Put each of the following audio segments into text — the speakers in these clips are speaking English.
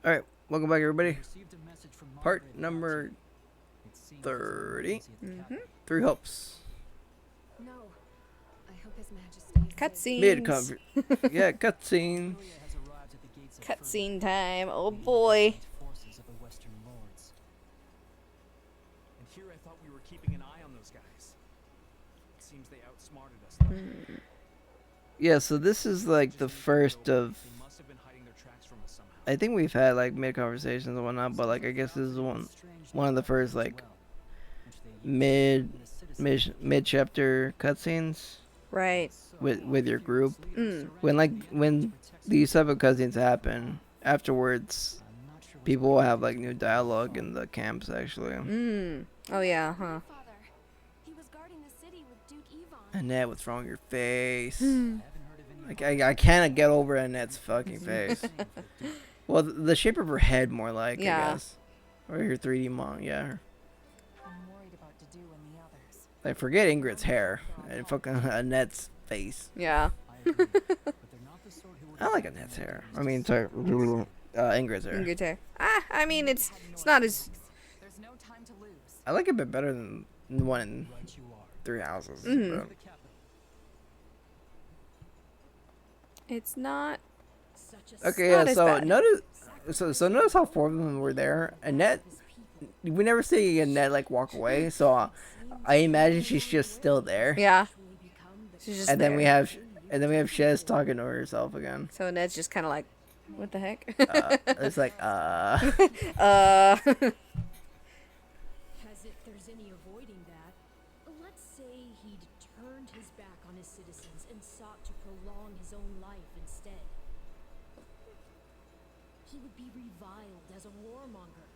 All right, welcome back, everybody. Part number 30. Mm-hmm. Three hopes. No, I hope His Majesty is Mid Cutscenes. comfort. Yeah, cutscene. Cutscene time. Oh boy. And here I thought we were keeping an eye on those guys. It seems they outsmarted us. Mm. Yeah, so this is like the first of. They must have been hiding their tracks from us somehow. I think we've had like mid conversations and whatnot, but like I guess this is one of the first like mid chapter cutscenes Right. with your group. Mm. When these type of cutscenes happen, afterwards people will have like new dialogue in the camps actually. Mm. Oh yeah, huh. Father. He was guarding the city with Duke Yvonne. Annette, what's wrong with your face? Hmm. Like I can't get over Annette's fucking face. Well, the shape of her head more like, Yeah. I guess. Or her 3D mom, yeah. I'm worried about Dedu and the others. Like, forget Ingrid's hair and fucking Annette's face. Yeah. I like Annette's hair. I mean, sorry, Ingrid's hair. Good hair. I mean it's not as. There's no time to lose. I like it a bit better than the one in Three Houses. Mhm. but- It's not. Okay, not yeah. as So bad. notice how four of them were there. Annette, we never see Annette like walk away. So I imagine she's just still there. Yeah. She's just And then there. we have Shez talking to herself again. So Ned's just kind of like, what the heck? It's like uh. As if there's any avoiding that. Let's say he'd turned his back on his citizens and sought to prolong his own life instead. He would be reviled as a warmonger,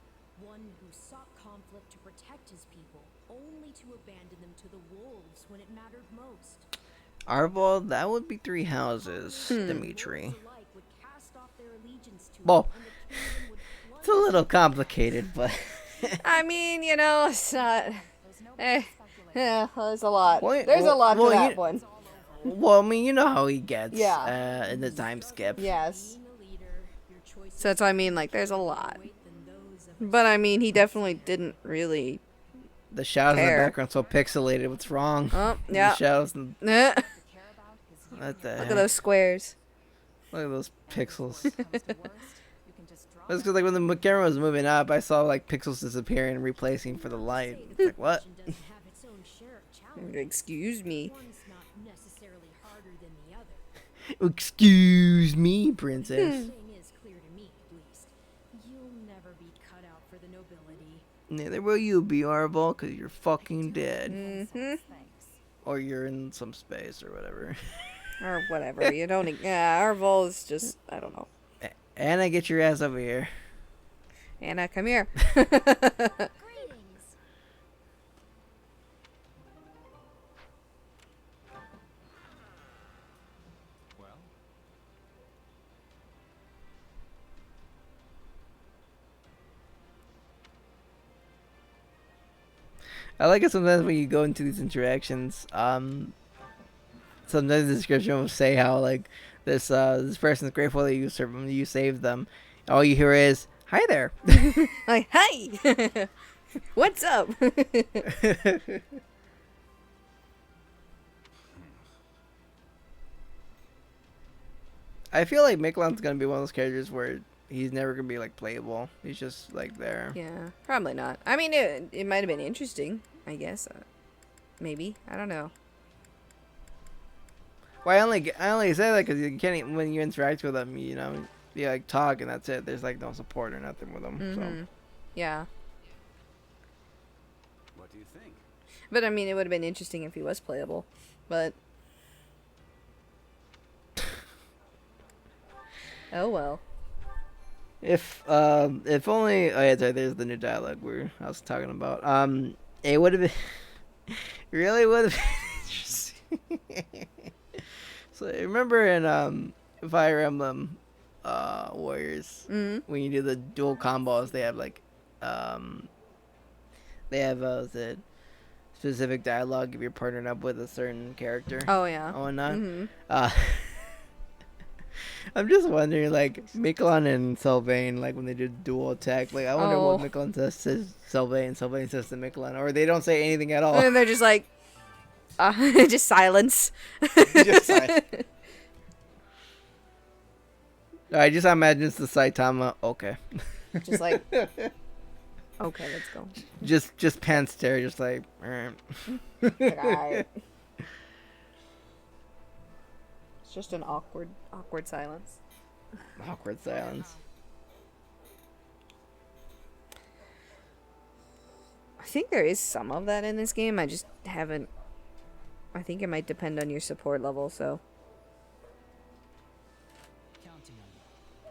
one who sought conflict to protect his people, only to abandon them to the wolves when it mattered most. Arvold, that would be Three Houses, Dimitri. Wolves alike would cast off their allegiance to Well, him, and the kingdom would it's a little complicated, but I mean, it's not. There's no Eh. point speculating. Yeah, there's a lot. Well, There's a lot well, to that you- one. well, I mean, you know how he gets. Yeah. In the time skip. Yes. being a leader, your choices So that's what I mean. Like, there's a lot. weight than those of But I mean, he definitely didn't really. The shadows in Care. the background so pixelated. What's wrong? Oh, The yeah. shadows. And, Look to care about his what the at heck? those squares. Look at those pixels. comes to worst, you can just drop That's because like when the camera was moving up, I saw like pixels disappearing and replacing for the light. It's like what? doesn't have its own share of challenges. Excuse me. One's not necessarily harder than the other. Excuse me, Hmm. princess. One thing is clear to me, at least. You'll never be cut out for the nobility. Neither will you be, Arvold, because you're fucking dead. Mm-hmm. thanks. Or you're in some space or whatever. Or whatever. You don't. Yeah, our vol is just. I don't know. Anna, get your ass over here. Anna, come here. Greetings. Well, I like it sometimes when you go into these interactions. Sometimes the description will say how like this person's grateful that you saved them. All you hear is "Hi there." Like, hey, what's up? I feel like Miquelan's gonna be one of those characters where he's never gonna be like playable. He's just like there. Yeah, probably not. I mean, it might have been interesting. I guess. Maybe. I don't know. Well, I only say that because you can't when you interact with them, you like talk and that's it. There's like no support or nothing with them. Mm-hmm. Yeah. what do you think? But I mean, it would have been interesting if he was playable. But. Oh well. If only yeah, sorry, there's the new dialogue I was talking about. It would have been really would have been interesting. So remember in Fire Emblem Warriors Mm-hmm. when you do the dual combos, they have like the specific dialogue if you're partnered up with a certain character. Oh yeah. Oh, and not. Mm-hmm. Uh, I'm just wondering, like, Miklon and Sylvain, like, when they did dual attack, like, I wonder what Oh. Miklon says to Sylvain, Sylvain says to Miklon, or they don't say anything at all. And they're just like, just silence. Just silence. I just imagine it's the Saitama, okay. Just like, okay, let's go. Just pan stare, just like, Like, alright. It's just an awkward silence. awkward silence. I think there is some of that in this game. I just haven't. I think it might depend on your support level. So, Counting on you.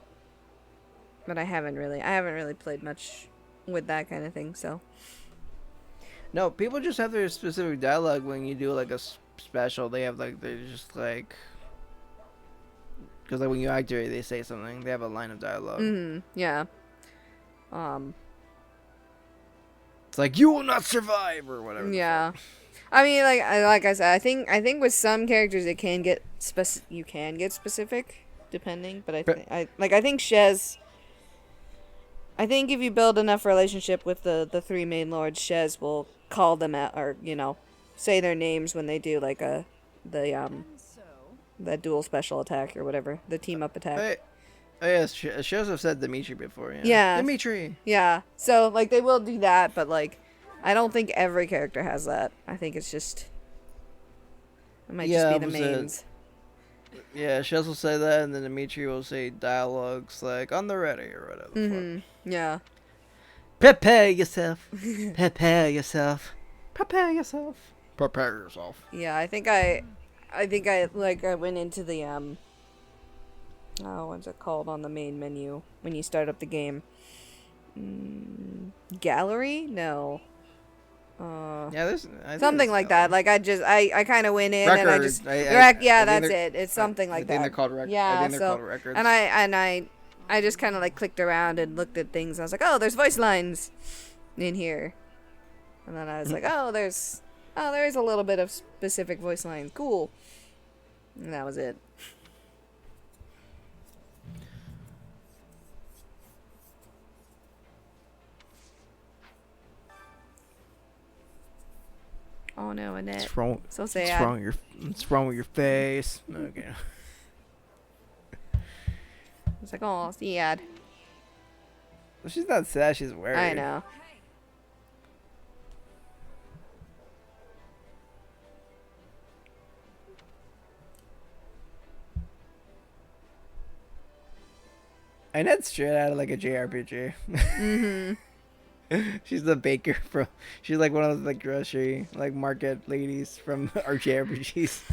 but I haven't really played much with that kind of thing. So, No, people just have their specific dialogue when you do, like, a special. They have, like, they're just, like... Because, like, when you activate, they say something. They have a line of dialogue. yeah. It's like, you will not survive, or whatever. Yeah. I mean, like I said, I think with some characters it can get you can get specific depending, but I think Shez. I think if you build enough relationship with the three main lords, Shez will call them out, or say their names when they do like the dual special attack or whatever, the team up attack. Oh, yes, shows have said Dimitri before, yeah. Yeah. Dimitri! Yeah, so like they will do that, but like I don't think every character has that. I think it's just it might just be the mains. Yeah, Shez will say that, and then Dimitri will say dialogues like, on the ready, or whatever the fuck. Yeah. Prepare yourself. Prepare yourself. Prepare yourself. Prepare yourself. Yeah, I think I went into the what's it called on the main menu when you start up the game? Gallery? No. Yeah, there's something like that. Like I kind of went in and I just Records. that's it. It's something like that. I think they're called records. Yeah, I think they're so called records. and I just kind of like clicked around and looked at things. I was like, oh, there's voice lines in here, and then I was like, there is a little bit of specific voice lines. Cool. And that was it. Oh no, Annette. What's wrong? So sad. What's wrong with your face? Okay. It's like, oh, sad. Well, she's not sad. She's worried. I know. Annette's straight out of like a JRPG. She's the baker from. She's like one of those like grocery like market ladies from our JRPGs.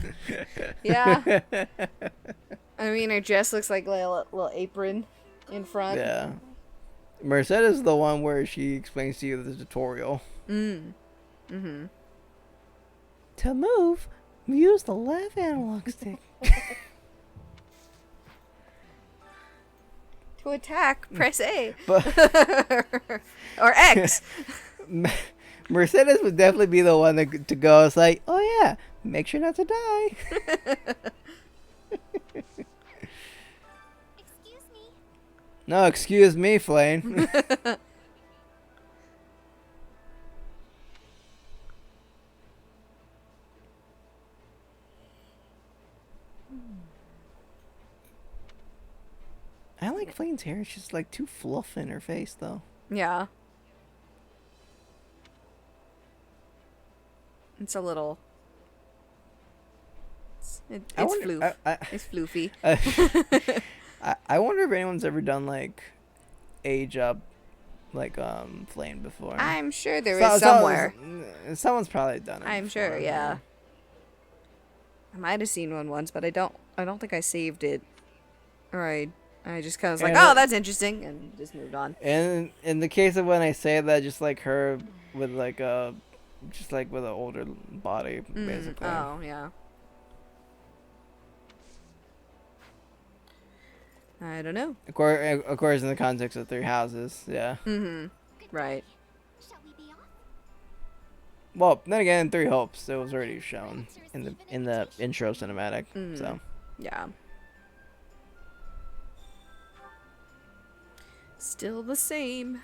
Yeah. I mean, her dress looks like a little apron in front. Yeah. Merced is the one where she explains to you the tutorial. To move, use the left analog stick. To attack, press A. But or X. Mercedes would definitely be the one to go. It's like, oh yeah, make sure not to die. Excuse me. No, excuse me, Flame. I like Flame's hair. It's just like too fluff in her face, though. Yeah. It's a little. It's floof. It's floofy. I wonder if anyone's ever done like age up like Flame before. I'm sure there is somewhere. Someone's probably done it. I'm before, sure, yeah. I might have seen one once, but I don't think I saved it. Or I just kind of was like, oh, that's interesting, and just moved on. And in the case of when I say that, just like her with like just like with an older body, basically. Oh, yeah. I don't know. Of course, in the context of Three Houses, yeah. Right. Shall we be off? Well, then again, Three Hopes, it was already shown in the intro cinematic, so. Yeah. Still the same.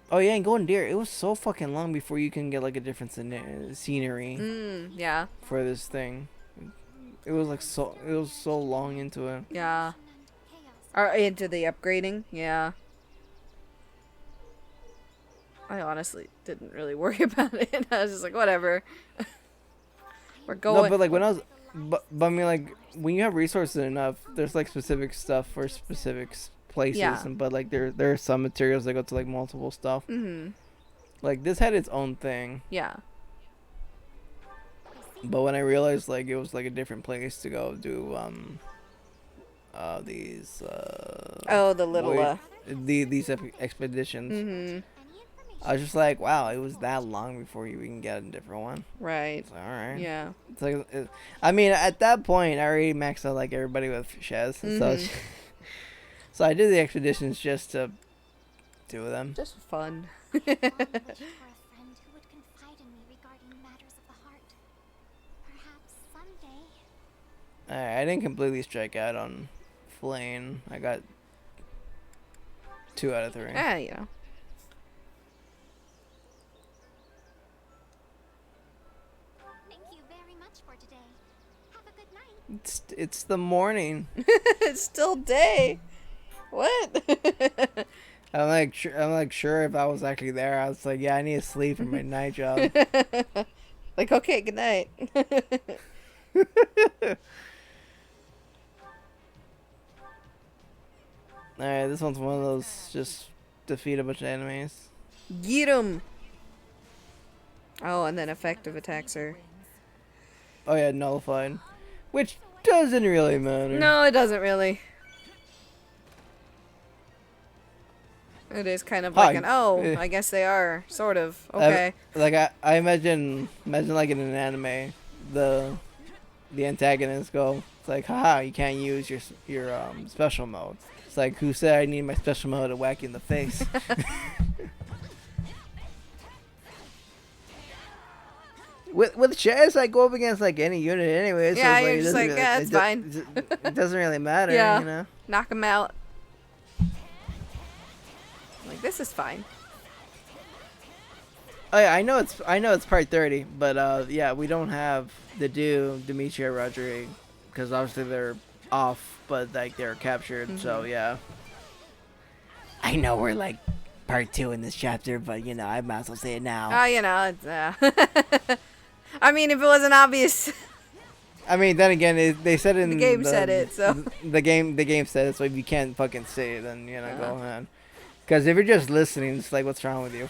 Oh yeah, and going deer, it was so fucking long before you can get like a difference in scenery Yeah. for this thing. It was like it was so long into it. Yeah. Or into the upgrading. Yeah. I honestly didn't really worry about it. I was just like, whatever. We're going. No, but like when I was, but I mean like when you have resources enough, there's like specific stuff for specific places, Yeah. but like there are some materials that go to like multiple stuff. Like this had its own thing, Yeah. but when I realized like it was like a different place to go do these Oh, the little these expeditions. I was just like, wow, it was that long before you can get a different one. Right. It's like, all right. Yeah. It's like, I mean, at that point, I already maxed out like everybody with Shez, so I did the expeditions just to do them. Just fun. For a friend who would confide in me regarding matters of the heart. Perhaps someday. Alright, I didn't completely strike out on Flame. I got 2 out of 3. Yeah, you know. Thank you very much for today. Have a good night. It's the morning. It's still day. What? I'm like sure if I was actually there, I was like, yeah, I need to sleep for my night job. Like, okay, good night. Alright, this one's one of those just defeat a bunch of enemies. Get 'em. Oh, and then effective attacks are. Oh yeah, nullified, which doesn't really matter. No, it doesn't really. It is kind of like I guess they are, sort of. Okay. I imagine like in an anime, the antagonists go, it's like, haha, you can't use your special mode. It's like, who said I need my special mode to whack you in the face? With Shez, I go up against like any unit anyway. Yeah, so you're it's just like, like, yeah, it's fine. It doesn't really matter, Yeah. you know? Knock them out. Like, this is fine. Oh yeah, I know it's part 30, but yeah, we don't have the Dimitri or Rodrigue because obviously they're off, but like they're captured. So yeah, I know we're like part 2 in this chapter, but you know I might as well say it now. Oh, you know, it's, I mean, if it wasn't obvious. I mean, then again, they said it in The game said it, so. the game said it. So if you can't fucking say it, then you know go ahead. Because if you're just listening, it's like, what's wrong with you?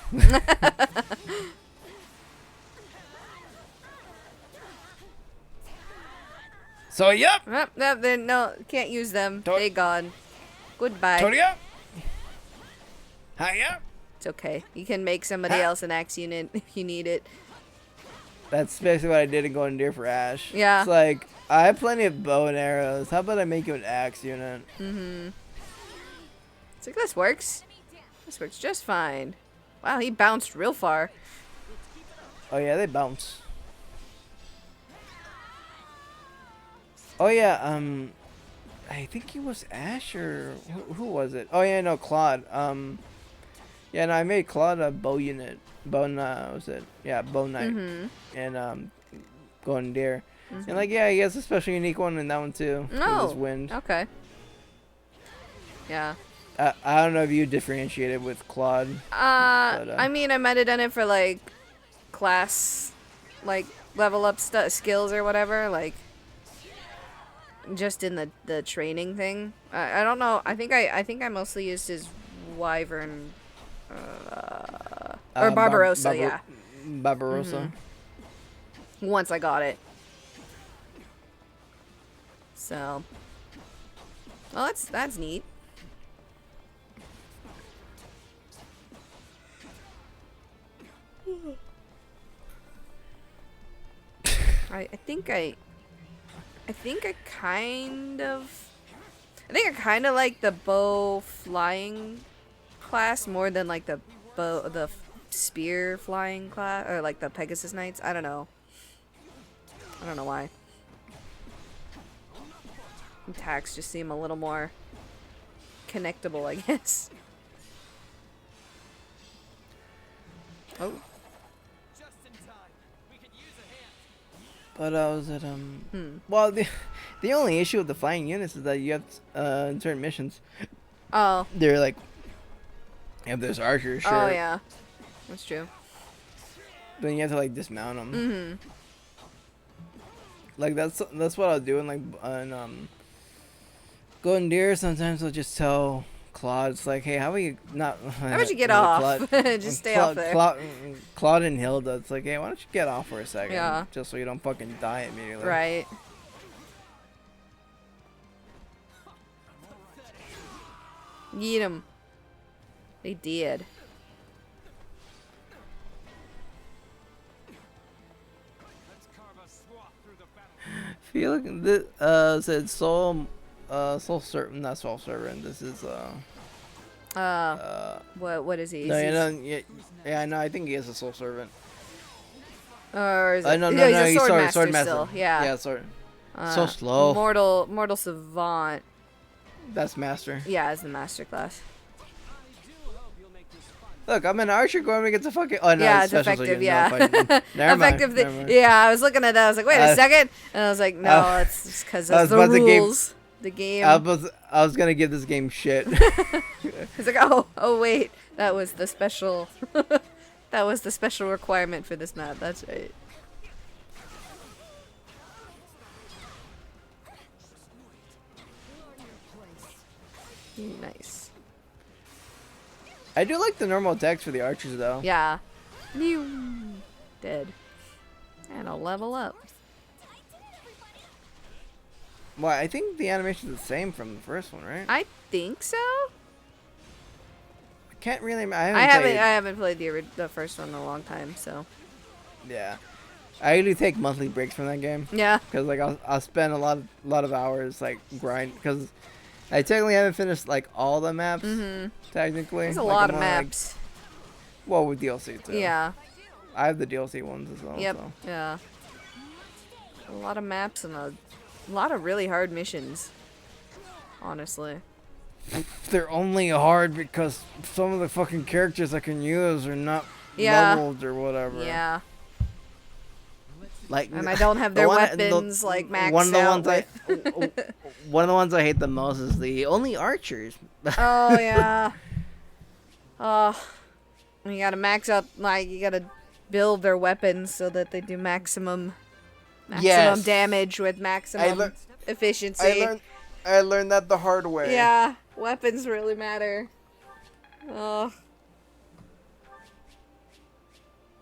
So yep. No, can't use them. They gone. Goodbye. Toria. Hiya. It's okay. You can make somebody else an axe unit if you need it. That's basically what I did in Golden Deer for Ash. Yeah. It's like, I have plenty of bow and arrows. How about I make you an axe unit? It's like, this works. This works just fine. Wow, he bounced real far. Oh yeah, they bounce. Oh yeah, I think it was Ash or who was it? Oh yeah, no, Claude. Yeah, no, I made Claude a bow unit. Bow, was it? Yeah, bow knight. And Golden Deer. And like, yeah, he has a special unique one in that one too. With his wind. Okay. Yeah. I don't know if you differentiated with Claude. I mean, I might have done it for like class, like level up skills or whatever, like just in the training thing. I don't know. I think I mostly used his wyvern or Barbarossa. Yeah. Barbarossa. Once I got it. So. Well, that's neat. I think I kind of like the bow flying class more than like the spear flying class, or like the Pegasus Knights. I don't know why. Attacks just seem a little more connectable, I guess. Oh. Just in time. We could use a hand. But was it Well, the only issue with the flying units is that you have in certain missions, Oh. they're like, if there's archers, sure. Oh yeah. That's true. Then you have to like dismount them. Mm-hmm. Like that's what I was doing. Like on Golden Deer, sometimes I'll just tell Claude, it's like, hey, how about you not? How about you get off? Just stay off there. Claude and Hilda, it's like, hey, why don't you get off for a second? Yeah. Just so you don't fucking die immediately. Right. Yeet 'em. They did. Let's carve a swath through the battle. Feel like this said soul servant, not soul servant. This is What is he? No, Is you he- know, yeah, no, I think he is a soul servant. Or is it? No, he's a he's sword master still. Yeah. Yeah, sword. So slow. Mortal savant. That's master. Yeah, it's the master class. Look, I'm an archer going against a fucking. Oh no, Yeah, it's special, so effective. you Yeah. know, never mind, Effective. never mind. Yeah, I was looking at that. I was like, wait a second, and I was like, no, it's just because I of was the about to give- rules. The game. I was gonna give this game shit. It's like, oh wait, that was the special. That was the special requirement for this map. That's right. Nice. I do like the normal attacks for the archers though. Yeah. Dead. And I'll level up. Well, I think the animation's the same from the first one, right? I think so. I can't really. I haven't played the first one in a long time, so. Yeah, I usually take monthly breaks from that game Yeah. because like I'll spend a lot of hours like grind because I technically haven't finished like all the maps. Technically, There's a Like, lot I'm of on, maps. Like, well, with DLC too. Yeah. I have the DLC ones as well. Yep. So. Yeah. A lot of maps and a lot of really hard missions. Honestly. They're only hard because some of the fucking characters I can use are not Yeah. leveled or whatever. Yeah. Like, And I don't have their weapons like maxed one of the out ones with. one of the ones I hate the most is the only archers. Oh yeah. Oh, you gotta max out. Like you gotta build their weapons so that they do maximum Yes. damage with maximum efficiency. I learned that the hard way. Yeah, weapons really matter. Oh.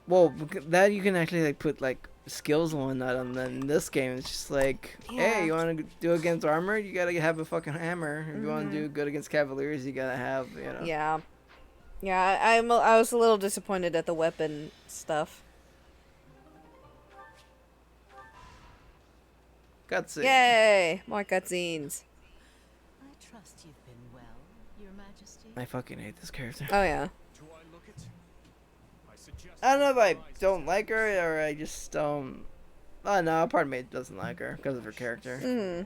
Well, that you can actually like put like skills and whatnot on. Then in this game, it's just like, Yeah. hey, you want to do against armor? You gotta have a fucking hammer. If you want to do good against cavaliers, you gotta have, you know. Yeah. Yeah, I was a little disappointed at the weapon stuff. Cutscene. Yay! More cutscenes. I trust you've been well, Your Majesty. I fucking hate this character. Oh yeah. Do I look it? I suggest. I don't know if I don't like her or I just don't. Oh no, part of me doesn't like her because of her character. Mhm. Head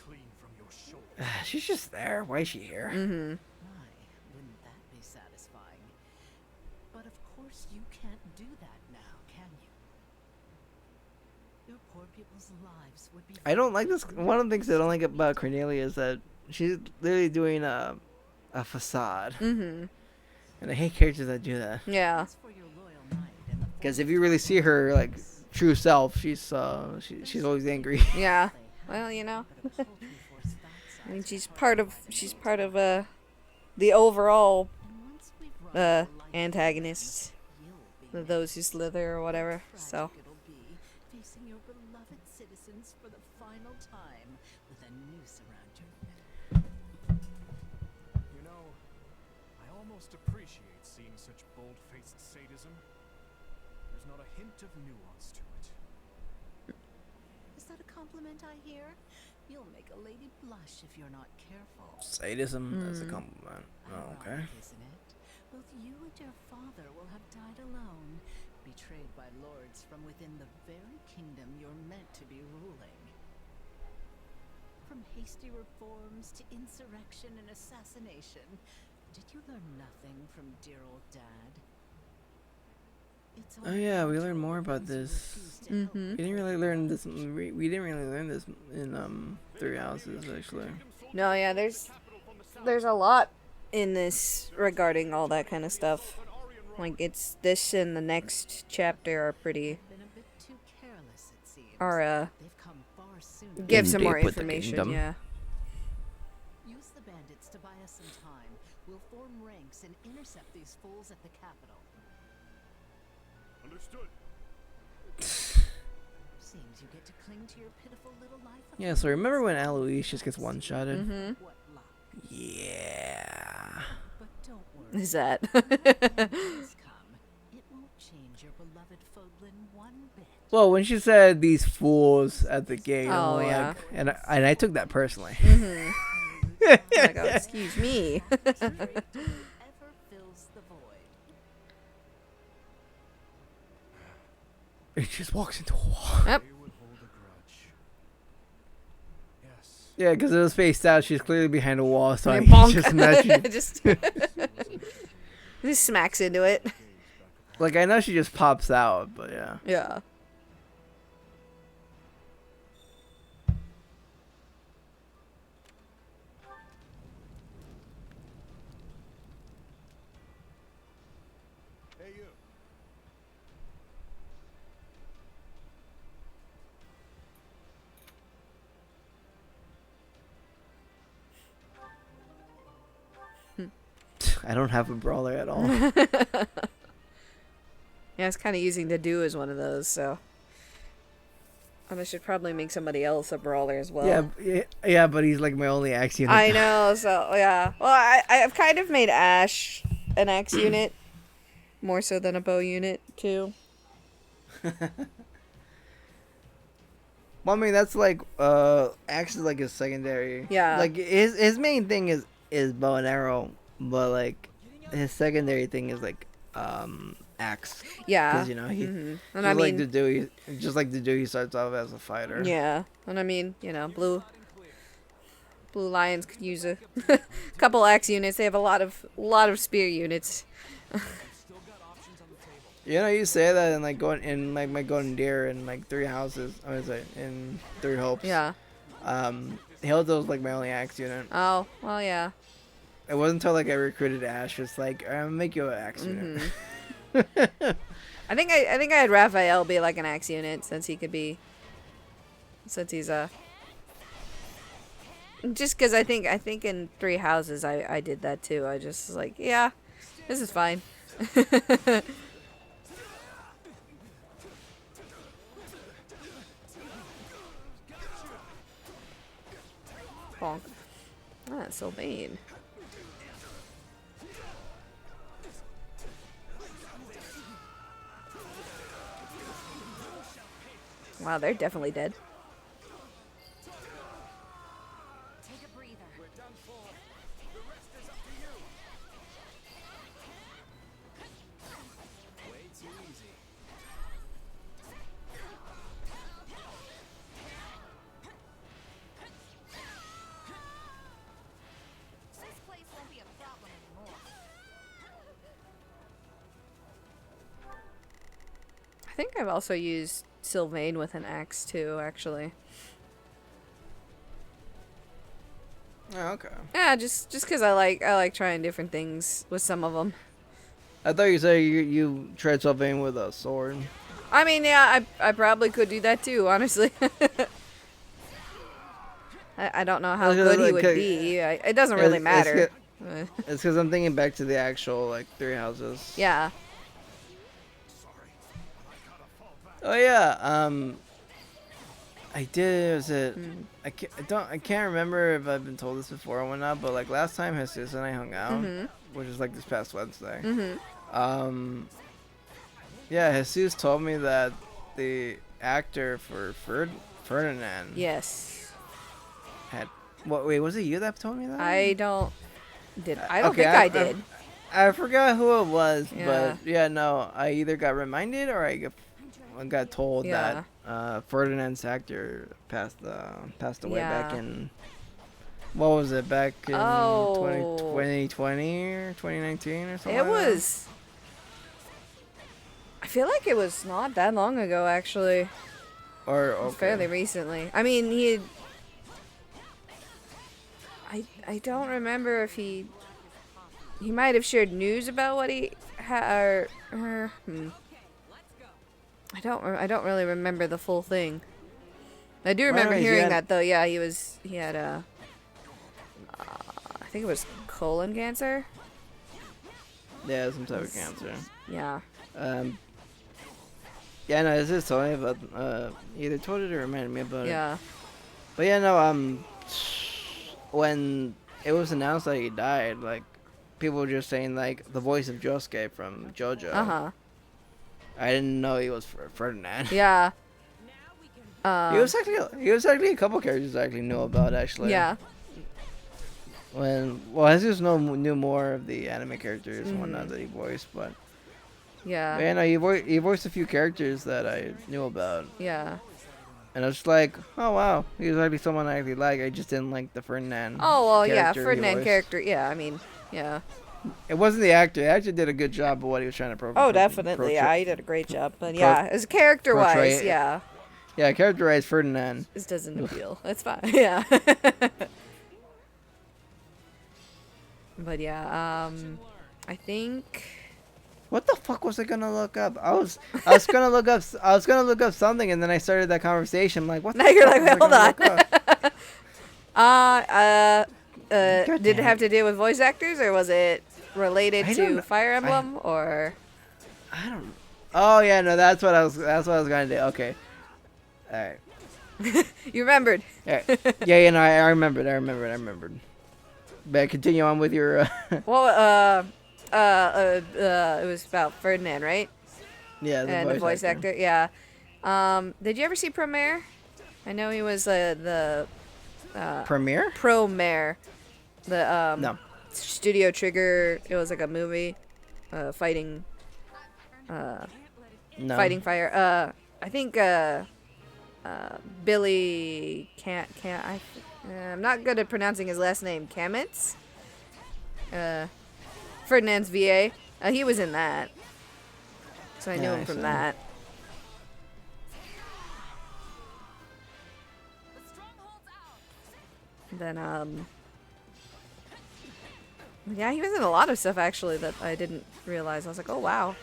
clean from your shoulder. She's just there. Why is she here? Mhm. My, wouldn't that be satisfying? But of course you can't do that now, can you? Your poor people's lives would be. I don't like this. One of the things I don't like about Cornelia is that she's literally doing a facade, Mhm. and I hate characters that do that. Yeah. As for your loyal knight and the Because if you really see her like true self, she's always angry. Yeah. Well, you know. bit of poultry force that I mean, size she's requires part of the overall And once we've run the light antagonists, you'll be those who slither or whatever. So. tragic it'll be facing your beloved citizens for the final time with a noose around your neck. You know, I almost appreciate seeing such bold-faced sadism. There's not a hint of nuance to it. Is that a compliment I hear? You'll make a lady blush if you're not careful. Sadism as a compliment. Oh, okay. Ironic, isn't it? Both you and your father will have died alone, betrayed by lords from within the very kingdom you're meant to be ruling. From hasty reforms to insurrection and assassination, did you learn nothing from dear old Dad? It's Oh yeah, we learned more about this. Mm-hmm. We didn't really learn this. We didn't really learn this in Three Houses actually. No, yeah, there's a lot in this regarding all that kind of stuff. Like it's this and the next chapter are pretty been a bit too careless, it seems. They've come far sooner. give In some deep more with the information. kingdom. Yeah. Use the bandits to buy us some time. We'll form ranks and intercept these fools at the capital. Understood. Seems you get to cling to your pitiful little life. Yeah. So remember when Aloysius just gets one-shotted? Mm-hmm. What luck. Yeah. But don't worry. Is that? When the days come, it won't change your beloved Fodlin one bit. Well, when she said these fools at the gate, I'm Oh, like, yeah. and I took that personally. Mm-hmm. Like, oh, excuse me. Ever fills the void. It just walks into a wall. Yep. They would hold a grudge. Yes. Yeah, because it was spaced out. She's clearly behind a wall, so I And bonk. just imagine. just smacks into it. Like I know she just pops out, but yeah. Yeah. Hey, you. I don't have a brawler at all. Yeah, I was kind of using the do as one of those, so. And I should probably make somebody else a brawler as well. Yeah, but he's like my only axe unit. I know, so yeah. Well, I've kind of made Ash an axe unit, more so than a bow unit too. Well, I mean that's like axe is like his secondary. Yeah. Like his main thing is bow and arrow, but like his secondary thing is like axe. Yeah. Because you know he And just I like mean, to do he starts off as a fighter. yeah, and I mean, you know, Blue Lions could use a couple axe units. They have a lot of spear units. You know, you say that in like going in like my Golden Deer and like Three Houses. I was like in Three Hopes. Yeah. Hilda's like my only axe unit. Oh, well, yeah. It wasn't until like I recruited Ash. It's like I'm gonna make you an axe unit. I think I had Raphael be like an axe unit since he's just because I think in Three Houses I did that too. I just was like, yeah, this is fine. Bonk. Ah, Sylvain. Wow, they're definitely dead. Take a breather. This place won't be a problem anymore. I think I've also used Sylvain with an axe too, actually. Oh, okay. Yeah, just because I like trying different things with some of them. I thought you said you tried something with a sword. I mean, yeah, I probably could do that too, honestly. I don't know how good he would be. It doesn't really matter. It's because I'm thinking back to the actual like Three Houses. Yeah. Oh yeah. I did. Was it? I can't remember if I've been told this before or whatnot. But like last time Jesus and I hung out, which is like this past Wednesday. Yeah, Jesus told me that the actor for Ferdinand Yes. had. What? Wait, was it you that told me that? I don't think Okay, I did. I forgot who it was, Yeah. but yeah, no. I either got reminded or got told Yeah. that Ferdinand's actor passed away back Yeah. in, what was it, back in Oh. 2020 or 2019 or something It like that? was. I feel like it was not that long ago, actually. Or It was okay. fairly recently. I mean, he had. I don't remember if he might have shared news about what he had. I don't really remember the full thing. I do remember anyways, hearing yeah. that though. Yeah, he had a. I think it was colon cancer. Yeah, some type of cancer. Yeah. Yeah, no, this is told me about, either told it or reminded me about it. Yeah. But yeah, no, when it was announced that he died, like, people were just saying, like, the voice of Josuke from JoJo. Uh-huh. I didn't know he was Ferdinand. Yeah. He was actually a couple characters I actually knew about, actually. Yeah. I just knew more of the anime characters and whatnot that he voiced, but Yeah. yeah, no, he voiced a few characters that I knew about. Yeah. And I was like, oh wow, he was actually someone I actually like. I just didn't like the Ferdinand. Oh well, yeah, character he Ferdinand voiced. character. Yeah, I mean, yeah. It wasn't the actor. The actor did a good job of what he was trying to Oh, definitely. Yeah, he did a great job. But yeah, as character-wise, portray- yeah, Yeah, characterized Ferdinand. this doesn't appeal. That's fine. Yeah. But yeah, I think. What the fuck was I gonna look up? I was gonna look up something, and then I started that conversation. I'm like, what? Now the you're fuck like, was I wait, gonna look up? did it have to do with voice actors, or was it related I don't to know. Fire Emblem, or? I don't. Oh yeah, no, that's what I was gonna do. Okay. All right. You remembered. Yeah, yeah, no, I remembered. But continue on with your. Well, it was about Ferdinand, right? Yeah, And the voice actor. Yeah. Did you ever see Promare? I know he was the Premiere? Promare. The No. Studio Trigger. It was like a movie, fighting No. fighting fire. I think Billy can't I'm not good at pronouncing his last name. Kamitz. Ferdinand's VA. He was in that, so I knew Yeah, him I from see. that. Then yeah, he was in a lot of stuff actually that I didn't realize. I was like, oh wow.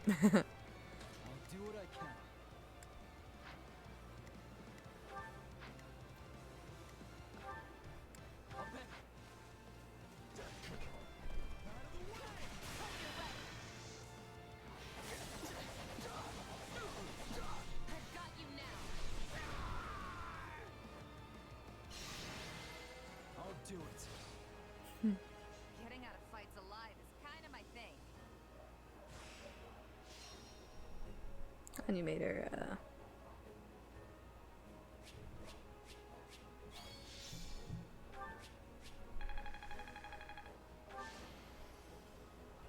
I'll do what I can. I'll do it. Getting out of fights alive is kind of my thing. Animator.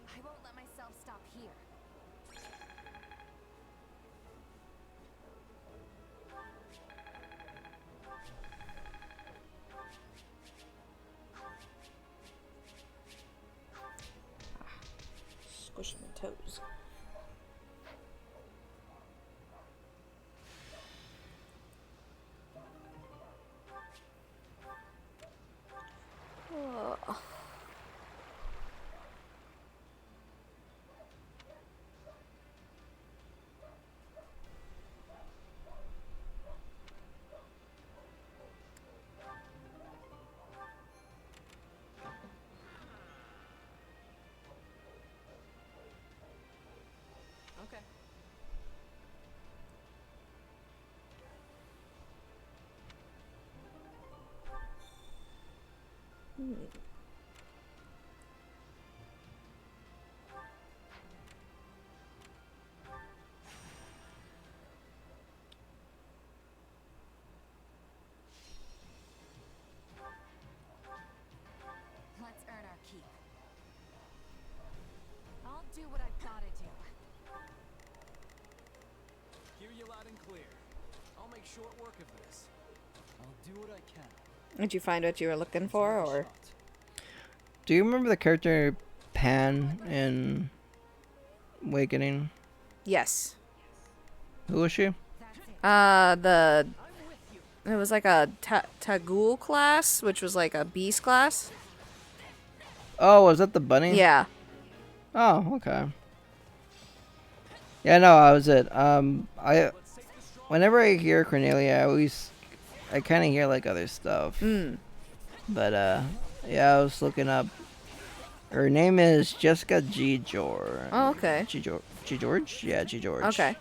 I won't let myself stop here. Squishing my toes. Oh. make short work of this. I'll do what I can. Did you find what you were looking for, or? Do you remember the character Pan in Awakening? Yes. Who was she? It was like a Tagul class, which was like a beast class. Oh, was that the bunny? Yeah. Oh, okay. Yeah, no, I was it. Whenever I hear Cornelia, I kind of hear like other stuff. But yeah, I was looking up. Her name is Jessica G. George. Oh, okay. G. George? Yeah, G. George. Okay.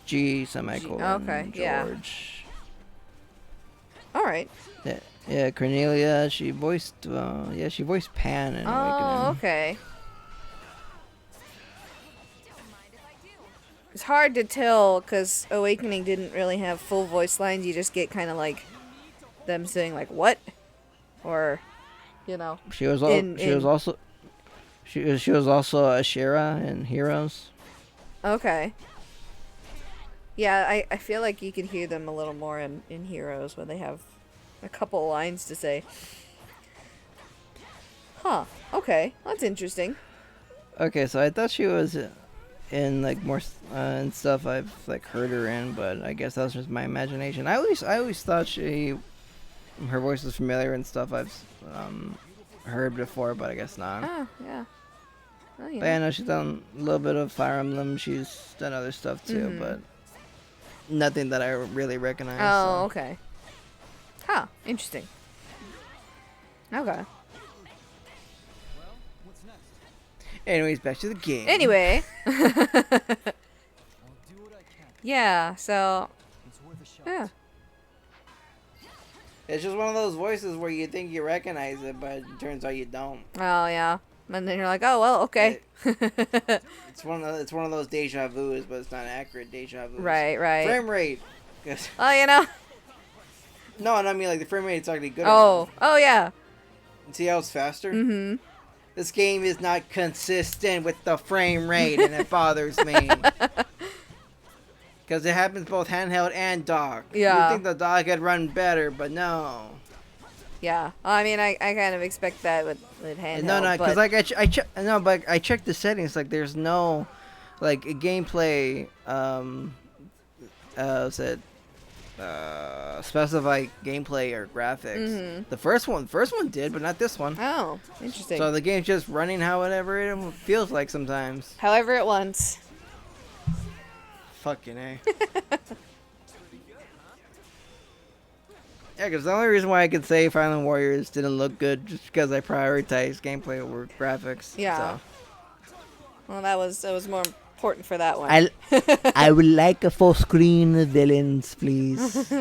G semicolon. Okay, yeah. George. All right. Yeah, Cornelia. She voiced. She voiced Pan in Awakening. Oh, okay. It's hard to tell because Awakening didn't really have full voice lines. You just get kind of like them saying like what, or, you know. She was also Ashera in Heroes. Okay. Yeah, I feel like you could hear them a little more in Heroes when they have a couple lines to say. Huh. Okay. That's interesting. Okay, so I thought she was in like more and stuff I've like heard her in, but I guess that was just my imagination. I always thought her voice was familiar and stuff I've heard before, but I guess not. Oh, yeah. Oh, yeah. But yeah, I know she's done a little bit of Fire Emblem. She's done other stuff too, but nothing that I really recognize. Oh, so. okay. Huh. Interesting. Okay. Well, what's next? Anyways, back to the game. Anyway. I'll do what I can. Yeah, so. It's worth a shot. Yeah. It's just one of those voices where you think you recognize it, but it turns out you don't. Oh, yeah. And then you're like, oh, well, okay. It's one of those deja vus, but it's not accurate deja vus. Right. Frame rate. Oh, you know. No, and I mean like the frame rate's already good. Oh, yeah. See how it's faster? Mm-hmm. This game is not consistent with the frame rate, and it bothers me. Because it happens both handheld and dock. Yeah. You'd think the dock could run better, but no. Yeah. I mean, I kind of expect that with handheld. No, because but... like I checked the settings. Like there's no, like a gameplay. Specify gameplay or graphics. Mm-hmm. The first one did, but not this one. Oh, interesting. So the game's just running however it feels like sometimes. However it wants. Fucking A. Yeah, because the only reason why I could say Fire Emblem Warriors didn't look good just because I prioritized gameplay over graphics. Yeah. So. Well, that was more important for that one. I would like a full screen villains, please.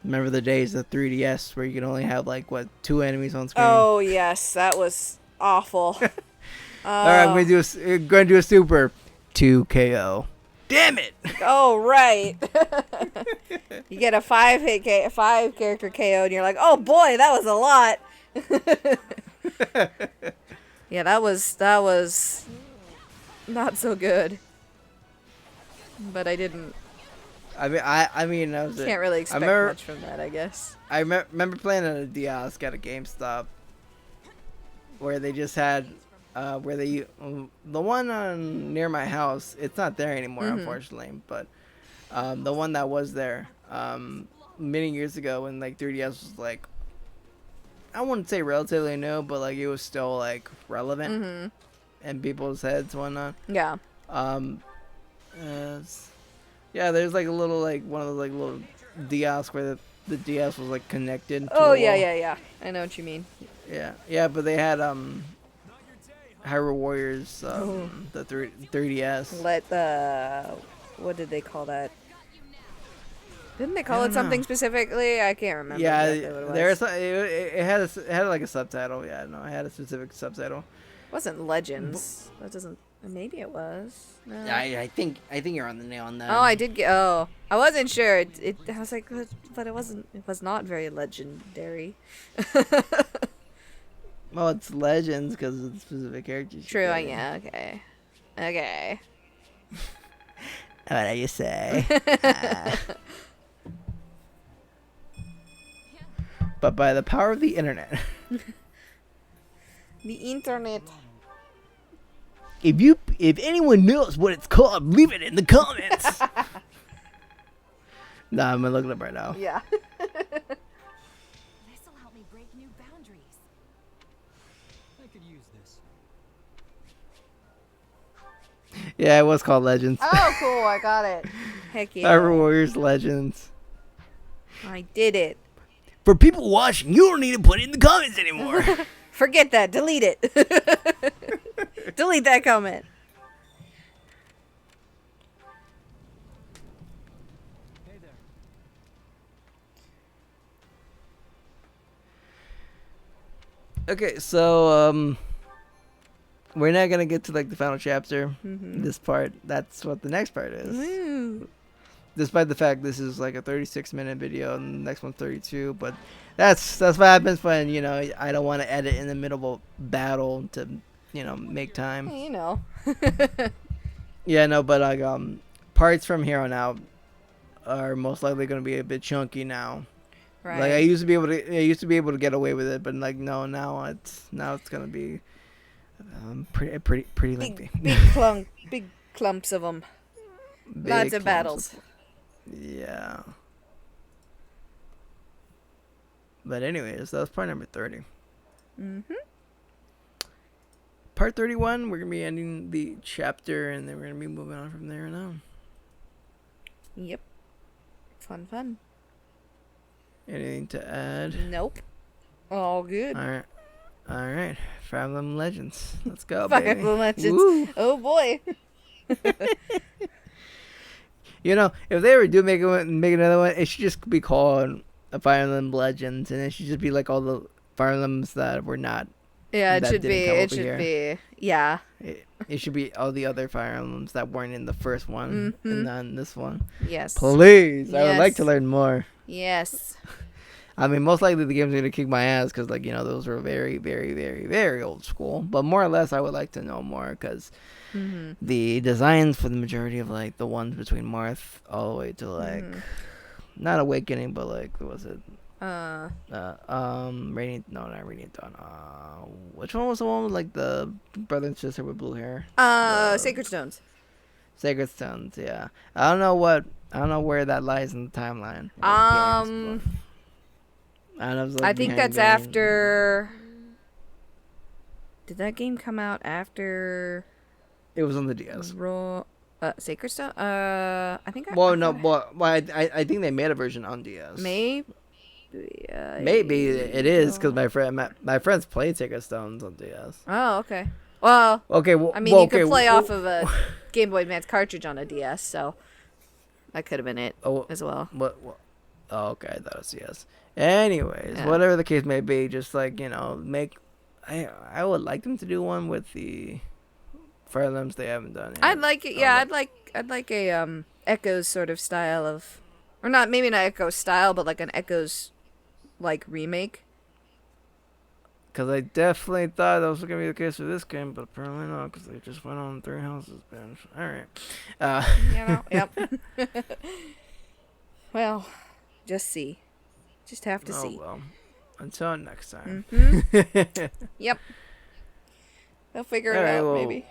Remember the days of 3DS where you could only have like 2 enemies on screen? Oh yes, that was awful. All right, I'm gonna do a super 2 KO. Damn it! Oh right. You get a 5 character KO, and you're like, oh boy, that was a lot. Yeah, that was not so good. But I didn't. I mean, that was it. Can't really expect much from that, I guess. I remember playing at a Diaz at a GameStop where they just had the one near my house. It's not there anymore, unfortunately. But the one that was there many years ago when like 3DS was like, I wouldn't say relatively new, but like it was still like relevant in people's heads and whatnot. Yeah. Yeah, there's like a little like one of those like little DS where the DS was like connected. Oh to yeah. I know what you mean. Yeah, but they had Hyrule Warriors the 3DS. What did they call that? Didn't they call it something specifically? I can't remember. Yeah, exactly what it was. it had like a subtitle. Yeah, no, it had a specific subtitle. It wasn't Legends. That doesn't. Maybe it was. No. I think you're on the nail on that. Oh, I did get. Oh, I wasn't sure. I was like, but it wasn't. It was not very legendary. Well, it's Legends because of the specific characters. True. Yeah. Okay. What do you say? But by the power of the internet. The internet. If anyone knows what it's called, leave it in the comments. Nah, I'm gonna look it up right now. Yeah. This'll help me break new boundaries. I could use this. Yeah, it was called Legends. Oh, cool. I got it. Heck yeah. Cyber Warriors Legends. I did it. For people watching, you don't need to put it in the comments anymore. Forget that. Delete it. Delete that comment. Hey there. Okay, so we're not gonna get to like the final chapter. This part. That's what the next part is. Woo. Despite the fact this is like a 36-minute video and the next one's 32, but that's what happens when I don't want to edit in the middle of a battle to make time. Hey, you know. Yeah, no, but like parts from here on out are most likely going to be a bit chunky now. Right. Like I used to be able to get away with it, but like no, now it's going to be pretty lengthy. Big clumps of them. Lots of battles. Yeah. But anyways, that was part number 30. Part 31, we're going to be ending the chapter, and then we're going to be moving on from there now. Yep. Fun. Anything to add? Nope. All good. All right. Fire Emblem Legends. Let's go, Fire baby. Emblem Legends. Woo. Oh boy. If they ever do make another one, it should just be called Fire Emblem Legends, and it should just be like all the Fire Emblems that were not. Yeah, it that should didn't be. come It over should here. be. Yeah. It should be all the other Fire Emblems that weren't in the first one, and not this one. Yes. Please, I would like Yes. to learn more. Yes. I mean, most likely the game's gonna kick my ass because, like, those were very, very, very, very old school. But more or less, I would like to know more because the designs for the majority of like the ones between Marth all the way to like not Awakening, but like what was it? Radiant. No, not Radiant Dawn. Which one was the one with like the brother and sister with blue hair? Sacred Stones. Sacred Stones. Yeah, I don't know where that lies in the timeline. of games, but I don't know if it's, like, I think behind that's game. after. Did that game come out after It was on the DS. Sacred Stone? I think. Well, no, I think they made a version on DS. Maybe. Maybe it is because my friends played Sacred Stones on DS. Oh, okay. Well, Okay, well, I mean, you could play off of a Game Boy Advance cartridge on a DS, so that could have been it as well. What? Oh, okay, I thought it was DS. Anyways, Yeah. whatever the case may be, just like make. I would like them to do one with the Fire Emblems they haven't done yet. I'd like it. Yeah, I'd like a Echoes sort of style of, or not maybe not Echoes style, but like an Echoes like remake. Because I definitely thought that was gonna be the case with this game, but apparently not. Because they just went on Three Houses binge. All right. Yep. Well, just see. Just have to see. Well. Until next time. Yep. They'll figure it Alright, out, well, maybe.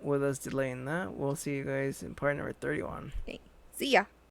With us delaying that, we'll see you guys in part number 31. Okay. See ya.